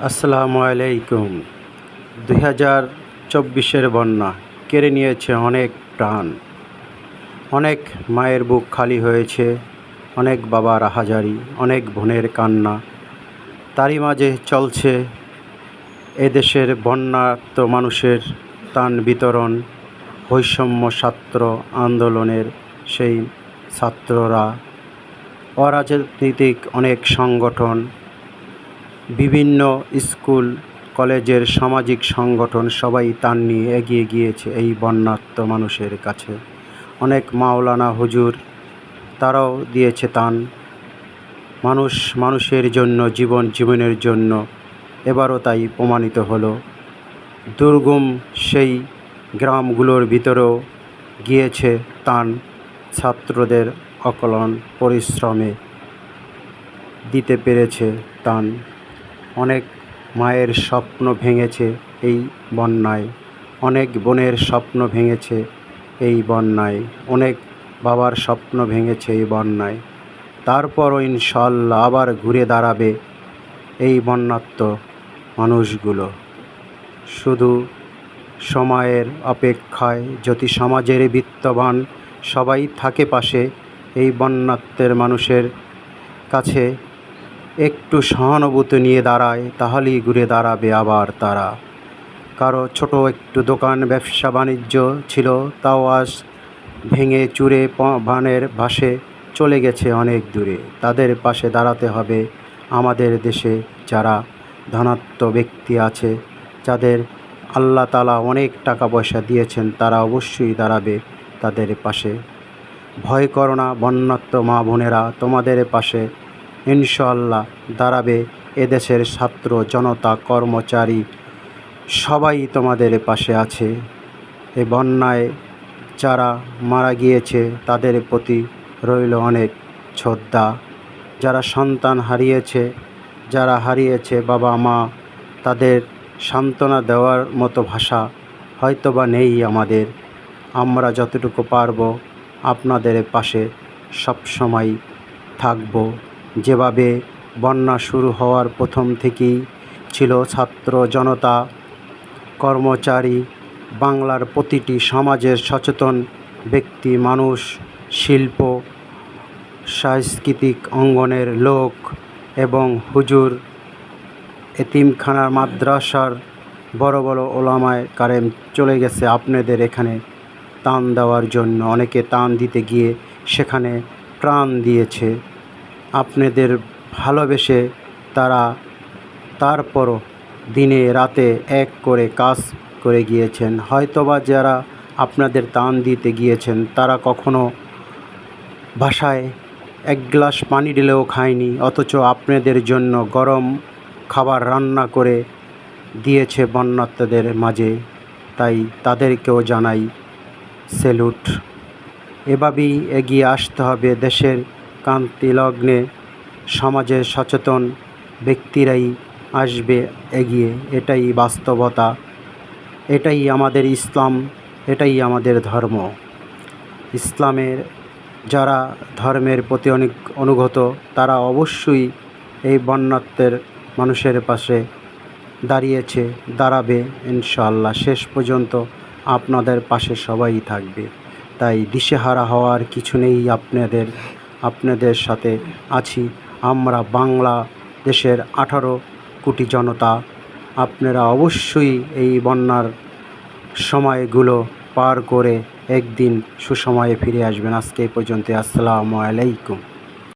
আসসালামু আলাইকুম। 2024-এর বন্যা কেড়ে নিয়েছে অনেক প্রাণ, অনেক মায়ের বুক খালি হয়েছে, অনেক বাবার আহাজারি, অনেক বোনের কান্না। তারই মাঝে চলছে এদেশের বন্যার্ত মানুষের ত্রাণ বিতরণ। বৈষম্য ছাত্র আন্দোলনের সেই ছাত্ররা, অরাজনৈতিক অনেক সংগঠন, বিভিন্ন স্কুল কলেজের সামাজিক সংগঠন সবাই ত্রাণ নিয়ে এগিয়ে গিয়েছে এই বন্যার্ত মানুষের কাছে। অনেক মাওলানা হুজুর তারাও দিয়েছে ত্রাণ। মানুষের জন্য, জীবনের জন্য এবারও তাই প্রমাণিত হলো। দুর্গম সেই গ্রামগুলোর ভিতরেও গিয়েছে ত্রাণ, ছাত্রদের অকলন পরিশ্রমে দিতে পেরেছে ত্রাণ। অনেক মায়ের স্বপ্ন ভেঙেছে এই বন্যায়, অনেক বোনের স্বপ্ন ভেঙেছে এই বন্যায়, অনেক বাবার স্বপ্ন ভেঙেছে এই বন্যায়। তারপরও ইনশাআল্লাহ আবার ঘুরে দাঁড়াবে এই বন্যার্ত মানুষগুলো। শুধু সময়ের অপেক্ষায় যদি সমাজের বিত্তবান সবাই থাকে পাশে, এই বন্যার্তের মানুষের কাছে একটু সহানুভূতি নিয়ে দাঁড়ায়, তাহলেই ঘুরে দাঁড়াবে আবার তারা। কারো ছোট একটু দোকান ব্যবসা বাণিজ্য ছিল, তাও আজ ভেঙে চুরে বানের ভাসে চলে গেছে অনেক দূরে। তাদের পাশে দাঁড়াতে হবে আমাদের দেশে যারা ধনাঢ্য ব্যক্তি আছে, যাদের আল্লাহ তাআলা অনেক টাকা পয়সা দিয়েছেন, তারা অবশ্যই দাঁড়াবে তাদের পাশে। ভয় করো না বন্যার্ত মা বোনেরা, তোমাদের পাশে ইনশাআল্লাহ দাঁড়াবে এদেশের ছাত্র জনতা, কর্মচারী সবাই তোমাদের পাশে আছে। এ বন্যায় যারা মারা গিয়েছে তাদের প্রতি রইল অনেক শ্রদ্ধা। যারা সন্তান হারিয়েছে, যারা হারিয়েছে বাবা মা, তাদের সান্ত্বনা দেওয়ার মতো ভাষা হয়তোবা নেই আমাদের। আমরা যতটুকু পারব আপনাদের পাশে সবসময় থাকব। যেভাবে বন্যা শুরু হওয়ার প্রথম থেকেই ছিল ছাত্র জনতা, কর্মচারী, বাংলার প্রতিটি সমাজের সচেতন ব্যক্তি, মানুষ, শিল্প, সাংস্কৃতিক অঙ্গনের লোক এবং হুজুর, এতিমখানার মাদ্রাসার বড় বড় ওলামায়ে কারেম চলে গেছে আপনাদের এখানে ত্রাণ দেওয়ার জন্য। অনেকে ত্রাণ দিতে গিয়ে সেখানে প্রাণ দিয়েছে আপনাদের ভালোবেসে। তারা তারপরও দিনে রাতে এক করে কাজ করে গিয়েছেন। হয়তোবা যারা আপনাদের ত্রাণ দিতে গিয়েছেন তারা কখনো বাসায় এক গ্লাস পানি দিলেও খায়নি, অথচ আপনাদের জন্য গরম খাবার রান্না করে দিয়েছে বন্যার্তদের মাঝে। তাই তাদেরকেও জানাই স্যালুট। এভাবেই এগিয়ে আসতে হবে। দেশের ক্রান্তি লগ্নে সমাজের সচেতন ব্যক্তিরাই আসবে এগিয়ে। এটাই বাস্তবতা, এটাই আমাদের ইসলাম, এটাই আমাদের ধর্ম। ইসলামের যারা ধর্মের প্রতি অনেক অনুগত, তারা অবশ্যই এই বন্যার্তের মানুষের পাশে দাঁড়িয়েছে, দাঁড়াবে ইনশাআল্লাহ। শেষ পর্যন্ত আপনাদের পাশে সবাই থাকবে। তাই দিশেহারা হওয়ার কিছু নেই। আপনাদের সাথে আছি আমরা, বাংলাদেশের 18 কোটি জনতা। আপনারা অবশ্যই এই বন্যার সময়গুলো পার করে একদিন সুসময়ে ফিরে আসবেন। আজকে এই পর্যন্ত। আসসালামু আলাইকুম।